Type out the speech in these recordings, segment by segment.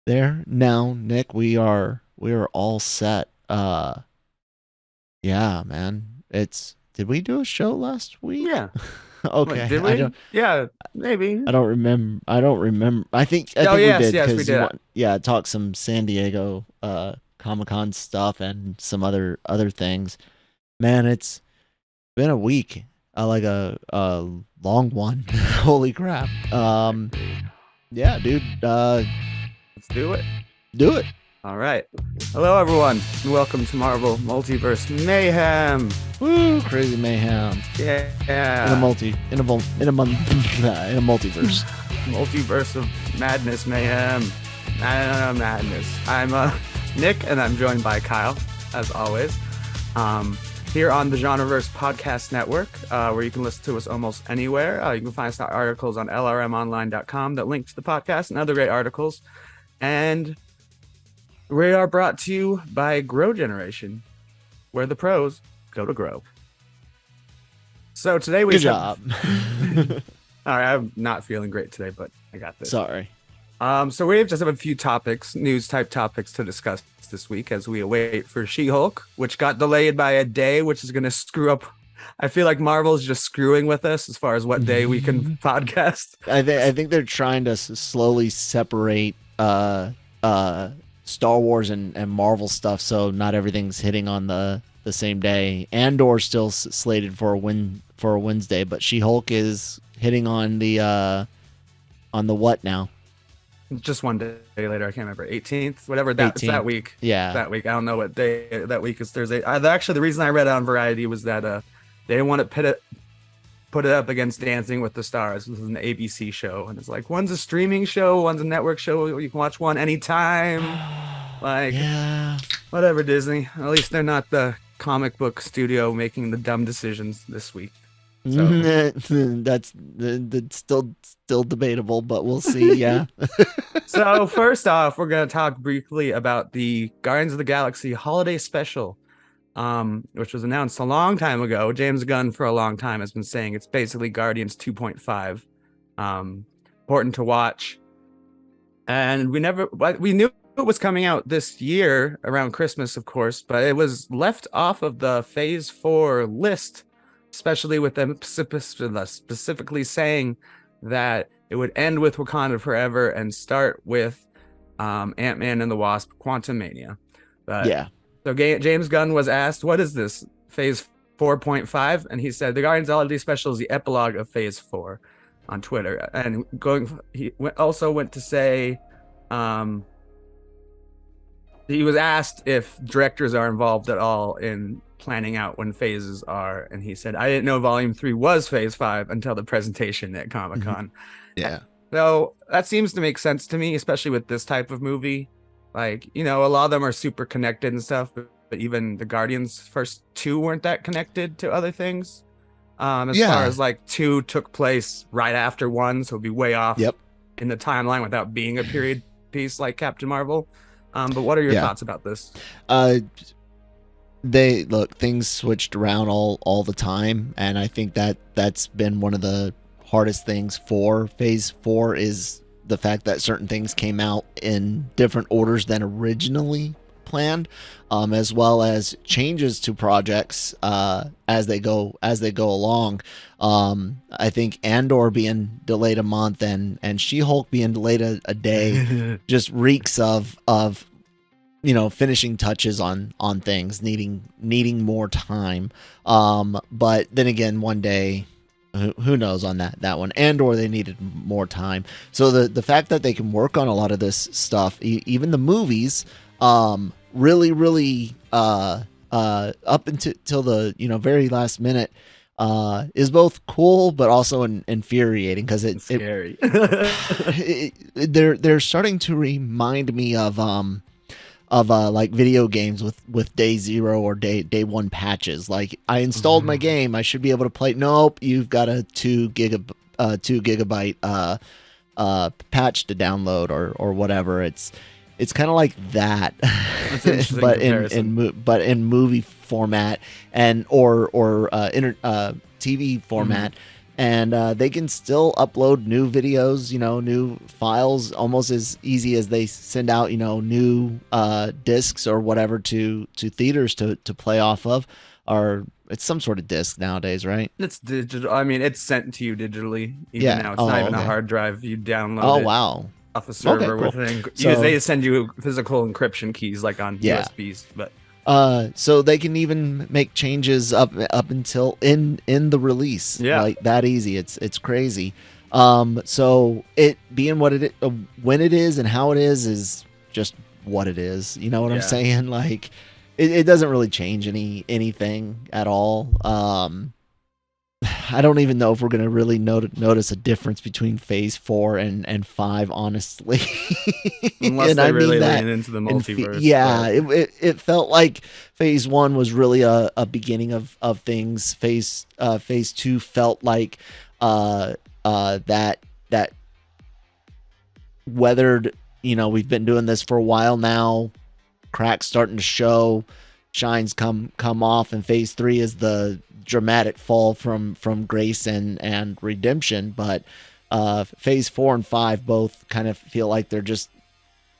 There now, Nick, we are all set. Yeah, man. It's Did we do a show last week? Yeah. Wait, Okay, did we? Yeah, maybe. I don't remember. I don't remember. I Oh, think we yes, did yes, we because did. yeah, talk some San Diego Comic-Con stuff and some other things. Man, it's been a week. Like a long one. Holy crap. I agree. Yeah, dude. Let's do it. Do it. All right. Hello, everyone, and welcome to Marvel Multiverse Mayhem. Woo, crazy mayhem. In a Yeah. multi in a mul- in a mon- in a multiverse. Multiverse of Madness Mayhem. Madness. I'm Nick, and I'm joined by Kyle, as always. Here on the Genreverse Podcast Network, where you can listen to us almost anywhere. You can find us articles on lrmonline.com that link to the podcast and other great articles. And we are brought to you by Grow Generation, where the pros go to grow. So today we Good have... job. All right, I'm not feeling great today, but I got this. Sorry. So we just have a few topics, news type topics to discuss this week as we await for She-Hulk, which got delayed by a day, which is going to screw up. I feel like Marvel's just screwing with us as far as what day we can podcast. I think they're trying to slowly separate Star Wars and Marvel stuff, so not everything's hitting on the same day. Andor still slated for a Wednesday, but She-Hulk is hitting on the what now? Just one day later, I can't remember, 18th, whatever that it's 18th. that week. Yeah. That week. I don't know what day that week is. Thursday. Actually, the reason I read it on Variety was that they didn't want to put it up against Dancing with the Stars. This is an ABC show, and it's like one's a streaming show, one's a network show. You can watch one anytime. Like, Yeah. whatever, Disney. At least they're not the comic book studio making the dumb decisions this week. So That's still debatable, but we'll see. Yeah. So first off, we're going to talk briefly about the Guardians of the Galaxy holiday special, which was announced a long time ago. James Gunn for a long time has been saying it's basically Guardians 2.5. Important to watch. And we knew it was coming out this year around Christmas, of course, but it was left off of the Phase 4 list, especially with them specifically saying that it would end with Wakanda Forever and start with Ant-Man and the Wasp: Quantumania. But Yeah. so James Gunn was asked, "What is this Phase 4.5?" And he said, "The Guardians Holiday Special is the epilogue of Phase 4." On Twitter, and he also went to say, he was asked if directors are involved at all in planning out when phases are, and he said, "I didn't know Volume 3 was Phase 5 until the presentation at Comic-Con." Yeah. So that seems to make sense to me, especially with this type of movie. Like, a lot of them are super connected and stuff, but even the Guardians first two weren't that connected to other things. As far Yeah. as like 2 took place right after 1, so it'd be way off Yep. in the timeline without being a period piece like Captain Marvel. But what are your Yeah. thoughts about this? Uh, things switched around all the time, and I think that's been one of the hardest things for Phase 4 is the fact that certain things came out in different orders than originally planned, as well as changes to projects as they go along. I think Andor being delayed a month and She-Hulk being delayed a day just reeks of finishing touches on things needing more time. But then again, one day, who knows on that one. Andor, they needed more time. So the fact that they can work on a lot of this stuff, even the movies, really up until the very last minute, is both cool but also infuriating because It's scary. they're starting to remind me of like video games with day 0 or day 1 patches. Like, I installed my game, I should be able to play. Nope, you've got a 2 gigabyte patch to download or whatever. It's kind of like that. That's an interesting but comparison. in movie format and or TV format. and they can still upload new videos, new files, almost as easy as they send out, new discs or whatever to theaters to play off of. Or it's some sort of disc nowadays, right? It's digital. I mean, it's sent to you digitally. Even Yeah. now, it's not even a Okay. hard drive. You download Oh it wow. off a server cool. they send you physical encryption keys like on Yeah. USBs. But so they can even make changes up until in the release. Yeah. Like that easy. It's crazy. So it being what it when it is and how it is just what it is. You know what I'm Yeah. saying? Like it doesn't really change anything at all. I don't even know if we're gonna really notice a difference between Phase 4 and 5, honestly. unless And they I really mean that lean into the in multiverse. yeah, but it felt like Phase 1 was really a beginning of things. Phase 2 felt like that weathered. We've been doing this for a while now. Cracks starting to show, shines come off, and Phase 3 is the dramatic fall from grace and redemption. But Phase 4 and 5 both kind of feel like they're just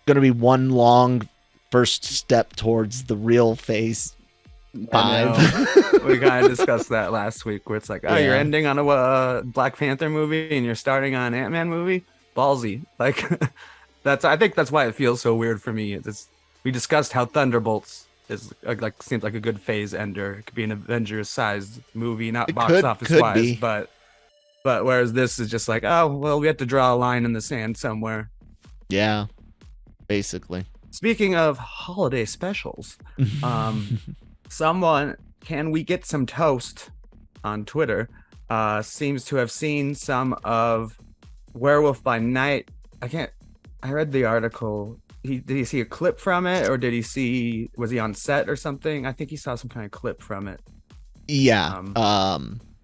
going to be one long first step towards the real Phase 5. We kind of discussed that last week, where it's like, oh, you're Yeah. ending on a Black Panther movie and you're starting on an Ant-Man movie. Ballsy. Like I think that's why it feels so weird for me. We discussed how Thunderbolts is seems like a good phase ender. It could be an Avengers-sized movie, not It box office could wise, be. but whereas this is just like, oh well, we have to draw a line in the sand somewhere. Yeah, basically. Speaking of holiday specials, can we get some toast on Twitter? Seems to have seen some of Werewolf by Night. I read the article. Did he see a clip from it, or was he on set or something? I think he saw some kind of clip from it. Yeah.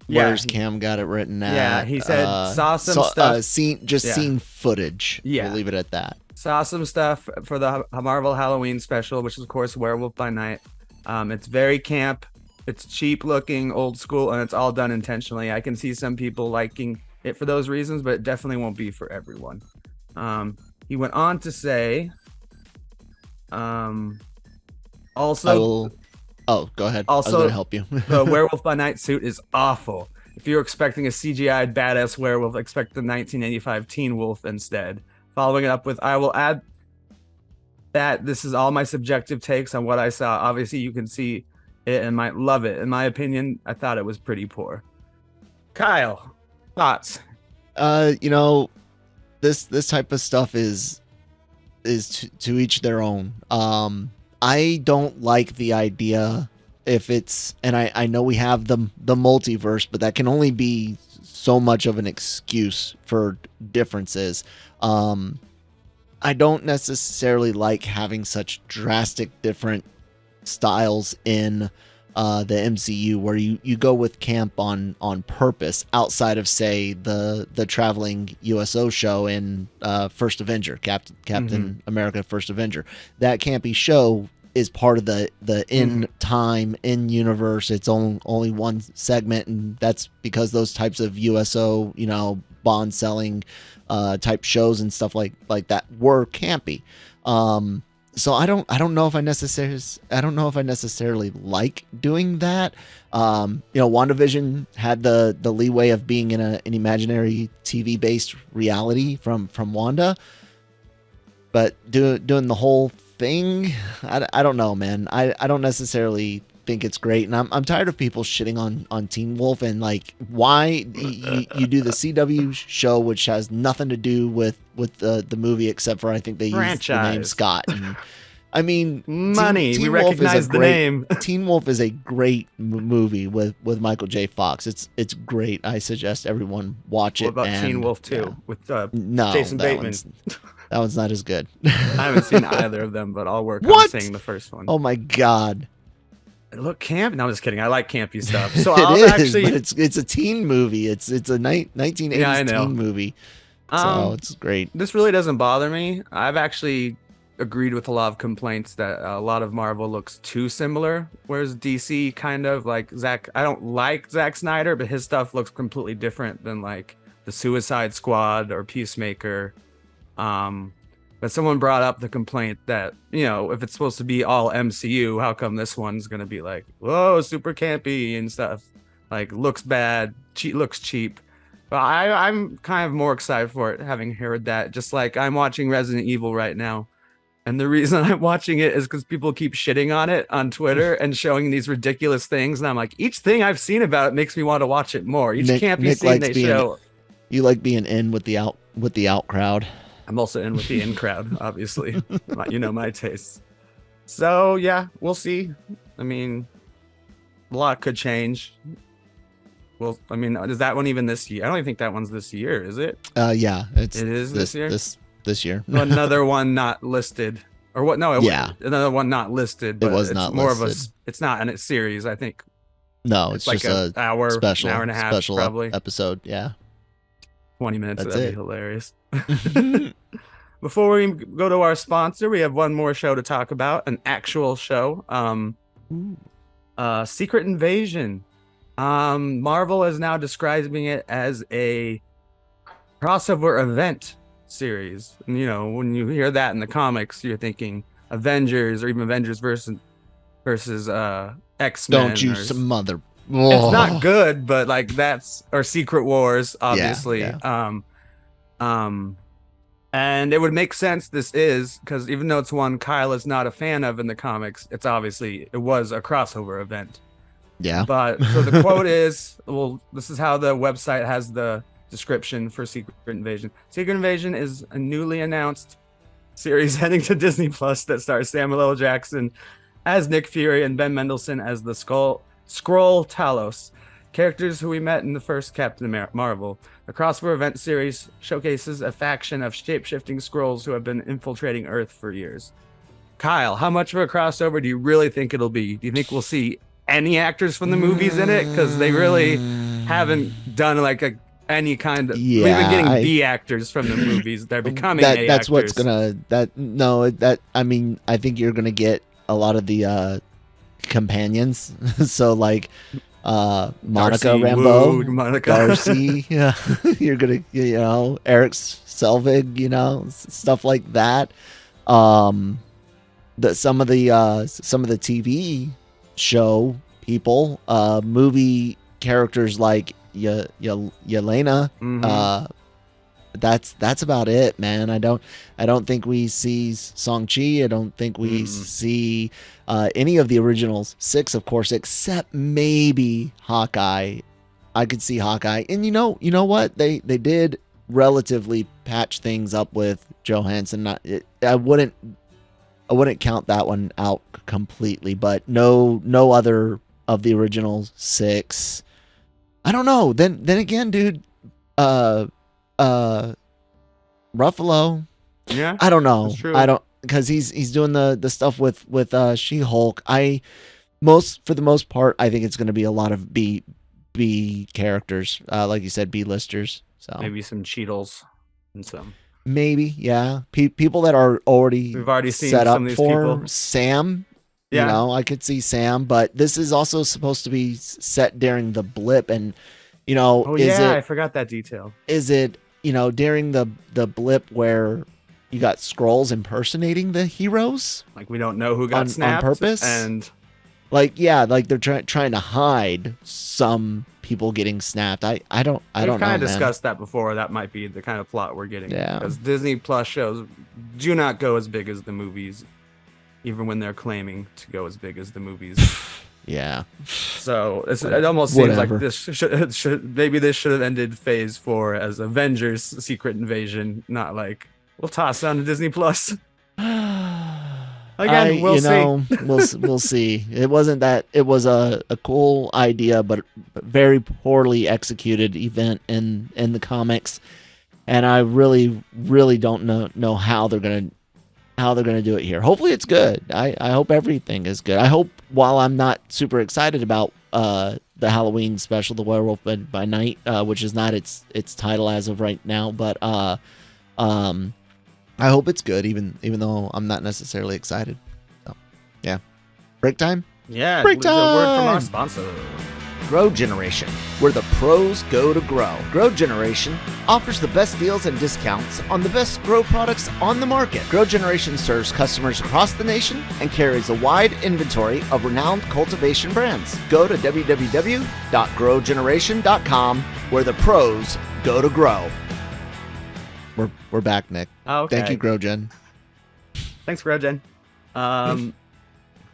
Where's he- Cam got it written at? Yeah, he said saw some stuff. Seen footage. Yeah. We'll leave it at that. Saw some stuff for the Marvel Halloween special, which is of course Werewolf by Night. It's very camp. It's cheap looking, old school, and it's all done intentionally. I can see some people liking it for those reasons, but it definitely won't be for everyone. He went on to say, also, go ahead. I was Also, gonna help you. the Werewolf by Night suit is awful. If you're expecting a CGI'd badass werewolf, expect the 1985 Teen Wolf instead. Following it up with, I will add that this is all my subjective takes on what I saw. Obviously, you can see it and might love it. In my opinion, I thought it was pretty poor. Kyle, thoughts? This type of stuff is to each their own. I don't like the idea if it's, and I know we have the multiverse, but that can only be so much of an excuse for differences. I don't necessarily like having such drastic different styles in the MCU where you go with camp on purpose outside of, say, the traveling USO show in First Avenger, Captain America First Avenger. That campy show is part of the in time, in universe. It's only one segment, and that's because those types of USO, bond selling type shows and stuff like that were campy. So I don't know if I necessarily like doing that. WandaVision had the leeway of being in an imaginary TV based reality from Wanda, but doing the whole thing, I don't know, man. I don't necessarily think it's great, and I'm tired of people shitting on Teen Wolf and like why you do the CW show, which has nothing to do with the movie except for I think they use the name Scott. And, I mean, money. Teen we Wolf recognize the name. Teen Wolf is a great movie with Michael J. Fox. It's great. I suggest everyone watch it. What about Teen Wolf 2 with Jason Bateman? That one's not as good. I haven't seen either of them, but I'll work on seeing the first one. Oh my god. Look, camp. No, I'm just kidding. I like campy stuff. So but it's a teen movie. It's a 1980s teen movie. So it's great. This really doesn't bother me. I've actually agreed with a lot of complaints that a lot of Marvel looks too similar, whereas DC kind of like I don't like Zack Snyder, but his stuff looks completely different than like the Suicide Squad or Peacemaker. But someone brought up the complaint that, you know, if it's supposed to be all MCU, how come this one's gonna be like, whoa, super campy and stuff, like looks bad, looks cheap. But I'm kind of more excited for it, having heard that. Just like I'm watching Resident Evil right now, and the reason I'm watching it is because people keep shitting on it on Twitter and showing these ridiculous things, and I'm like, each thing I've seen about it makes me want to watch it more. Each campy scene they show. You like being in with the out crowd. I'm also in with the in crowd, obviously. You know my tastes. So yeah, we'll see. I mean, a lot could change. Well, I mean, is that one even this year? I don't even think that one's this year, is it? Yeah, it is this year. This year. Another one not listed, or what? No, another one not listed. But it was not more listed. of a. It's not in its series, I think. No, it's like just an hour, special, an hour and a half, special probably episode. Yeah, 20 minutes. That's That'd be hilarious. Before we go to our sponsor, we have one more show to talk about, an actual show. Secret Invasion. Marvel is now describing it as a crossover event series. And, you know, when you hear that in the comics, you're thinking Avengers, or even Avengers versus X-Men. Don't you some mother. It's not good, but like or Secret Wars, obviously. Yeah. And it would make sense because even though it's one Kyle is not a fan of in the comics, it was a crossover event. Yeah. But so the quote is, well, this is how the website has the description for Secret Invasion. Secret Invasion is a newly announced series heading to Disney Plus that stars Samuel L. Jackson as Nick Fury and Ben Mendelsohn as the Skrull Talos, characters who we met in the first Captain Marvel. The crossover event series showcases a faction of shape-shifting Skrulls who have been infiltrating Earth for years. Kyle, how much of a crossover do you really think it'll be? Do you think we'll see any actors from the movies in it? Because they really haven't done like any kind of. Yeah, we've been getting B actors from the movies. They're becoming A that's actors. What's gonna I mean, I think you're gonna get a lot of the companions. So like Monica Darcy, Rambeau, Monica. Darcy. Yeah, you're gonna Eric Selvig, stuff like that. Some of the TV show people, movie characters like Yelena. Mm-hmm. That's about it, man. I don't think we see Shang-Chi. I don't think we see any of the original 6, of course, except maybe Hawkeye. I could see Hawkeye. And you know what? They did relatively patch things up with Johansson. I wouldn't count that one out completely, but no other of the original 6. I don't know. Then again, dude, Ruffalo. Yeah, I don't know. I don't, because he's doing the stuff with She-Hulk. For the most part, I think it's going to be a lot of B characters, like you said, B-listers. So maybe some Cheetles and some. Maybe, yeah. People that are We've already seen set some up of these for people. Sam. Yeah. I could see Sam, but this is also supposed to be set during the blip, and I forgot that detail. Is it during the blip where you got Skrulls impersonating the heroes? Like we don't know who got snapped on purpose, and like they're trying to hide some people getting snapped. I don't know. We've kind of discussed that before. That might be the kind of plot we're getting. Yeah. Because Disney Plus shows do not go as big as the movies, even when they're claiming to go as big as the movies. Yeah. So it almost seems like this should have ended Phase 4 as Avengers Secret Invasion, not like we'll toss on to Disney Plus. Again, we'll see. we'll see. It wasn't that. It was a cool idea, but very poorly executed event in the comics, and I really don't know how they're gonna do it here. Hopefully, it's good. I hope everything is good. I hope, while I'm not super excited about the Halloween special, the Werewolf by Night, which is not its title as of right now, but I hope it's good, even though I'm not necessarily excited. So, yeah. Break time? Yeah, Break the word from our time! sponsor. Grow Generation, where the pros go to grow. Grow Generation offers the best deals and discounts on the best grow products on the market. Grow Generation serves customers across the nation and carries a wide inventory of renowned cultivation brands. Go to www.growgeneration.com, where the pros go to grow. We're back, Nick. Okay. Thank you, GrowGen. Thanks, GrowGen.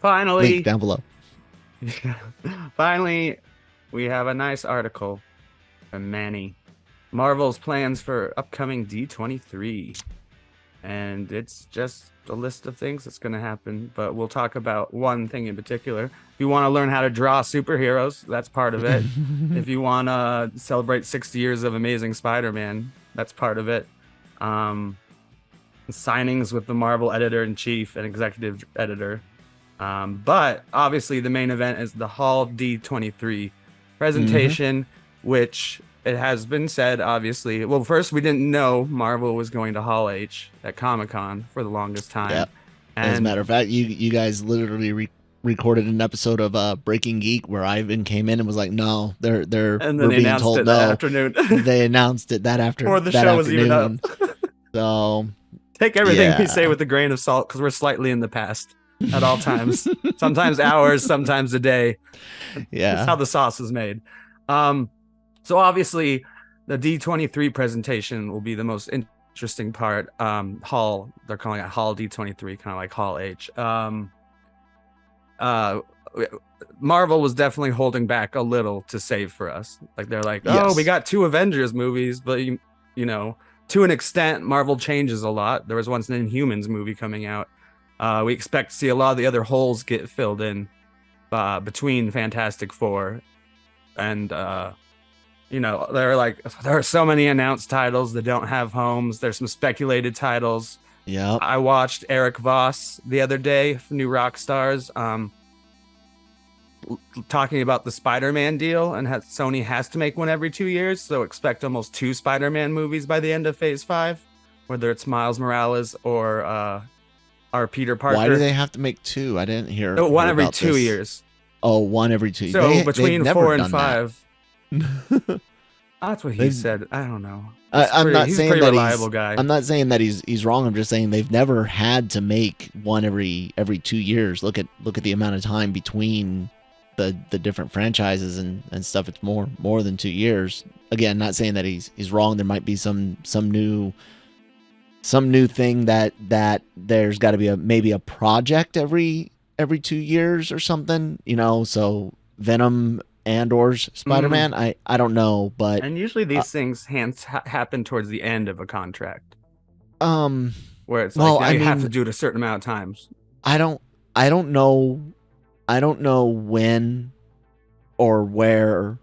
Finally, Link down below. Finally, we have a nice article from Manny. Marvel's plans for upcoming D23. And it's just a list of things that's going to happen, but we'll talk about one thing in particular. If you want to learn how to draw superheroes, that's part of it. If you want to celebrate 60 years of Amazing Spider-Man, that's part of it. Signings with the Marvel editor-in-chief and executive editor. But obviously the main event is the Hall D23 presentation, which it has been said, obviously. Well, first we didn't know Marvel was going to Hall H at Comic-Con for the longest time. Yeah. And as a matter of fact, you guys literally recorded an episode of Breaking Geek where Ivan came in and was like, "No, they're and then they being announced told it no." that afternoon. They announced it that after Before the that show was even up. afternoon. So take everything we yeah. say with a grain of salt, because we're slightly in the past at all times. Sometimes hours, sometimes a day. Yeah, that's how the sauce is made. So obviously the D23 presentation will be the most interesting part. Hall, they're calling it Hall D23, kind of like Hall H. Marvel was definitely holding back a little to save for us. Like they're like, oh, Yes. we got 2 Avengers movies, but you know, to an extent, Marvel changes a lot. There was once an Inhumans movie coming out. We expect to see a lot of the other holes get filled in between Fantastic Four, and you know, there are so many announced titles that don't have homes. There's some speculated titles. yeah. I watched Eric Voss the other day, New Rock Stars, talking about the Spider-Man deal, and Sony has to make one every 2 years, so expect almost 2 Spider-Man movies by the end of Phase 5, whether it's Miles Morales or our Peter Parker. Why do they have to make 2? I didn't hear. No, one hear every about 2 this. years. Oh, one every 2. So between 4 and 5. That. That's what he said. I don't know. I'm not saying pretty that reliable guy. I'm not saying that he's wrong. I'm just saying they've never had to make one every 2 years. Look at the amount of time between the different franchises and stuff. It's more than 2 years. Again, not saying that he's wrong. There might be some new thing that there's got to be maybe a project every 2 years or something, you know. So Venom and or Spider-Man, I don't know, but and usually these things happen towards the end of a contract, where it's well, like, you have to do it a certain amount of times. I don't know when or where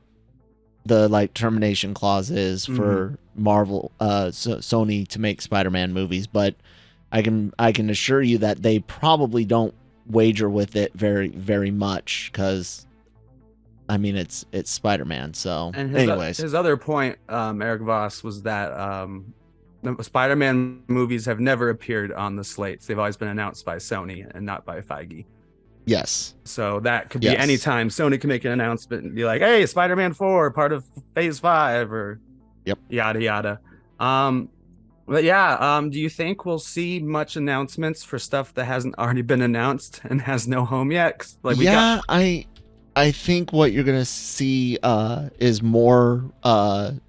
the termination clause is for Marvel, Sony to make Spider-Man movies, but I can assure you that they probably don't wager with it very, very much, because I mean it's Spider-Man. So and anyways, his other point, Eric Voss, was that the Spider-Man movies have never appeared on the slates. They've always been announced by Sony and not by Feige. yes. So that could be any time Sony can make an announcement and be like, hey, Spider-Man 4, part of Phase 5, or yada yada. But yeah, do you think we'll see much announcements for stuff that hasn't already been announced and has no home yet? I think what you're gonna see is more of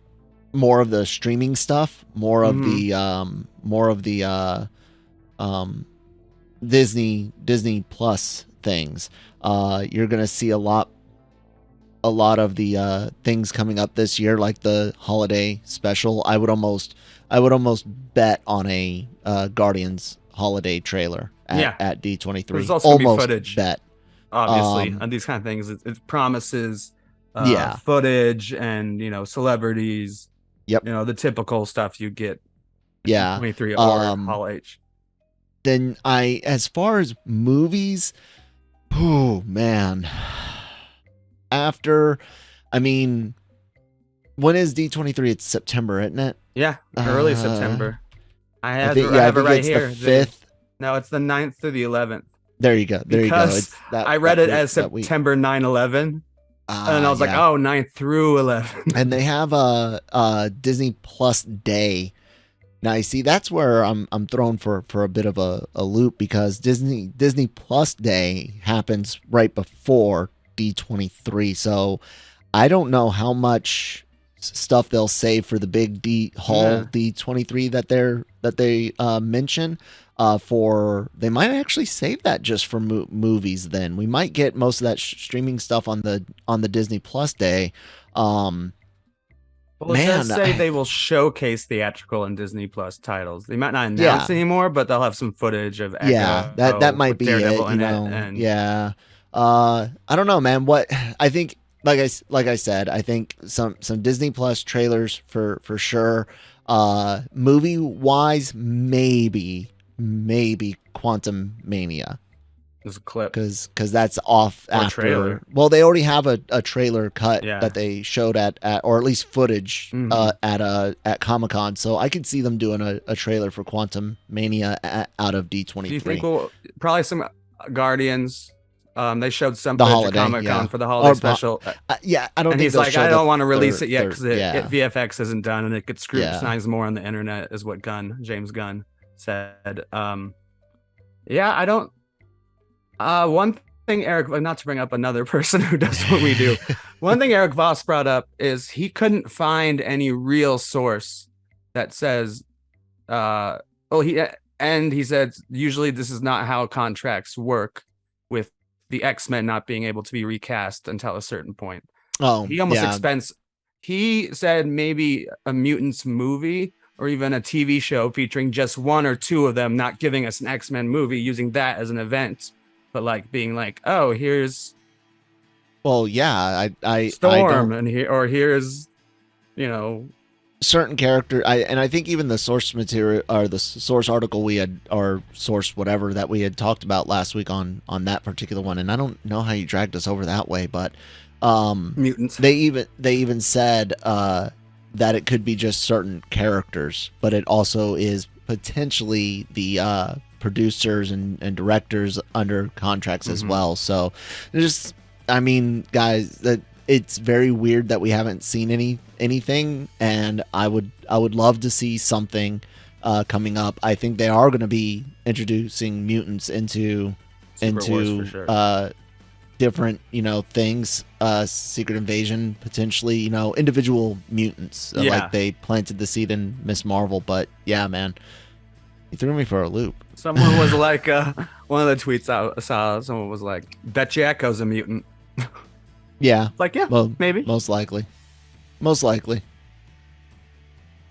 the streaming stuff, more of the Disney Plus things. You're gonna see a lot of the things coming up this year, like the holiday special. I would almost bet on a Guardians holiday trailer at D23. There's also gonna be footage. Bet. Obviously, on these kind of things, it promises footage and, you know, celebrities. Yep. You know, the typical stuff you get. Yeah. 23 or Hall H. Then as far as movies, oh man. When is D23? It's September, isn't it? Yeah, early September. I have think, it, I have it think right it's here. the 5th. No, it's the 9th through the 11th. There you go. There you go. Because It's that. I read that it week- as that week. September 9/11. And I was like, Yeah. oh, 9th through 11. And they have a Disney Plus Day. Now you see that's where I'm thrown for a bit of a loop, because Disney Plus Day happens right before D23. So I don't know how much stuff they'll save for the big D23 that they mention. They might actually save that just for movies. Then we might get most of that streaming stuff on the Disney Plus Day. Well, it does say they will showcase theatrical and Disney Plus titles. They might not announce anymore, but they'll have some footage of Echo. That might be Daredevil it. I don't know, man. What I think, like I said, I think some Disney Plus trailers for sure. Movie wise, maybe Quantum Mania. There's a clip because that's off or after. Trailer. Well, they already have a trailer cut Yeah. that they showed at or at least footage at Comic-Con. So I could see them doing a trailer for Quantum Mania out of D23. Do you think probably some Guardians? They showed some The footage holiday, at Comic-Con yeah. for the holiday Or- special. Yeah, I don't And think he's they'll like, show I the don't want to release it yet third- because yeah. VFX isn't done and it gets scrutinized more on the internet, is what James Gunn said. Yeah, I don't. One thing, Eric, not to bring up another person who does what we do. One thing Eric Voss brought up is he couldn't find any real source that says, he said usually this is not how contracts work with the X-Men not being able to be recast until a certain point. Oh, He almost he said maybe a Mutants movie or even a TV show featuring just one or two of them, not giving us an X-Men movie, using that as an event, but like being like, oh, here's I Storm, don't, and here's certain character. I think even the source material or the source article we had, or source whatever that we had talked about last week on that particular one, and I don't know how you dragged us over that way, but Mutants. They even said that it could be just certain characters, but it also is potentially the producers and directors under contracts as well. So just, I mean, guys, that it's very weird that we haven't seen anything, and I would love to see something coming up. I think they are going to be introducing mutants into for sure. Different things, Secret Invasion, potentially, individual mutants, like they planted the seed in Miss Marvel. But yeah, man, you threw me for a loop. Someone was like, one of the tweets I saw, someone was like, bet you Echo's a mutant. Yeah, Like, yeah, well, maybe. most likely.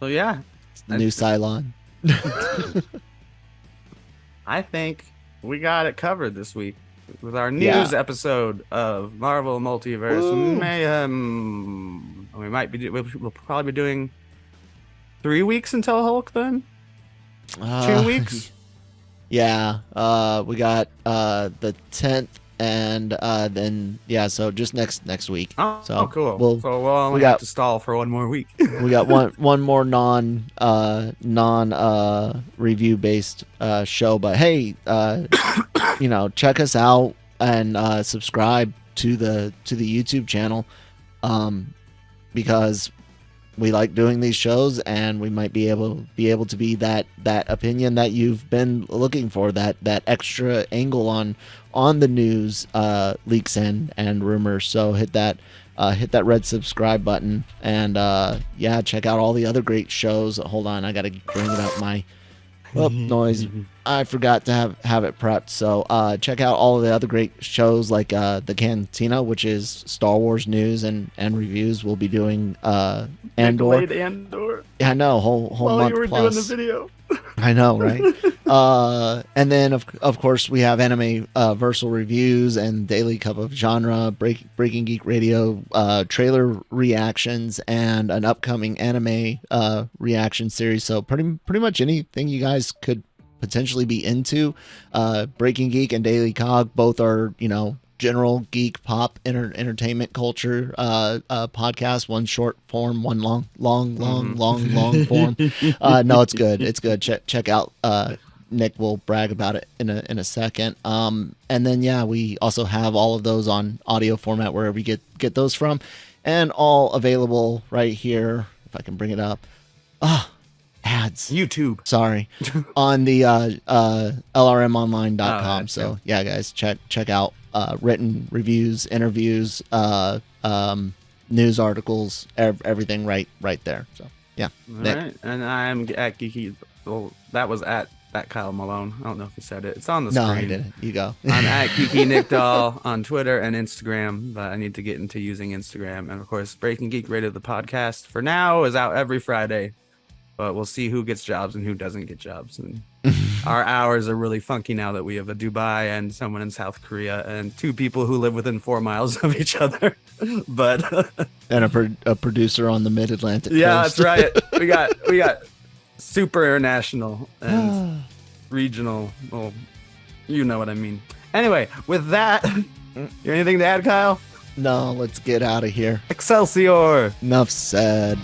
So yeah, It's the new Cylon. I think we got it covered this week with our news episode of Marvel Multiverse Mayhem. We might be we'll probably be doing 3 weeks until Hulk then. 2 weeks. Yeah, we got the 10th, and then so just next week. Oh, cool. We'll only have to stall for 1 more week. We got one more non review based show, but hey, check us out and subscribe to the YouTube channel, because we like doing these shows, and we might be able to be that opinion that you've been looking for, that extra angle on the news, leaks and rumors. So hit that red subscribe button, and check out all the other great shows. Hold on, I gotta bring it up. My noise. I forgot to have it prepped. So check out all of the other great shows, like the Cantina, which is Star Wars news and reviews. We'll be doing Andor. Yeah, I know, whole While month you were plus. doing the video. I know, right? And then of course we have Anime Versal reviews and Daily Cup of Genre, Breaking Geek Radio, trailer reactions, and an upcoming anime reaction series. So pretty much anything you guys could potentially be into. Breaking Geek and Daily Cog both are general geek pop entertainment culture podcast. One short form, one long form. No, it's good. It's good. Check out. Nick will brag about it in a second. And then yeah, we also have all of those on audio format wherever you get those from, and all available right here. If I can bring it up. Ads. YouTube. Sorry. On the lrmonline.com. Oh, so yeah, guys, check out written reviews, interviews, news articles, everything right there. So yeah. All right. And I'm at Geeky. Well, that was at Kyle Malone. I don't know if you said it. It's on the screen. No, I didn't. You go. I'm at Geeky Nick Doll on Twitter and Instagram, but I need to get into using Instagram. And of course, Breaking Geek Rated, the podcast for now is out every Friday, but we'll see who gets jobs and who doesn't get jobs. And our hours are really funky now that we have a Dubai and someone in South Korea and 2 people who live within 4 miles of each other. But and a producer on the Mid-Atlantic yeah, coast. that's right. We got super international and regional. Well, you know what I mean. Anyway, with that, you anything to add, Kyle? No, let's get out of here. Excelsior! Enough said.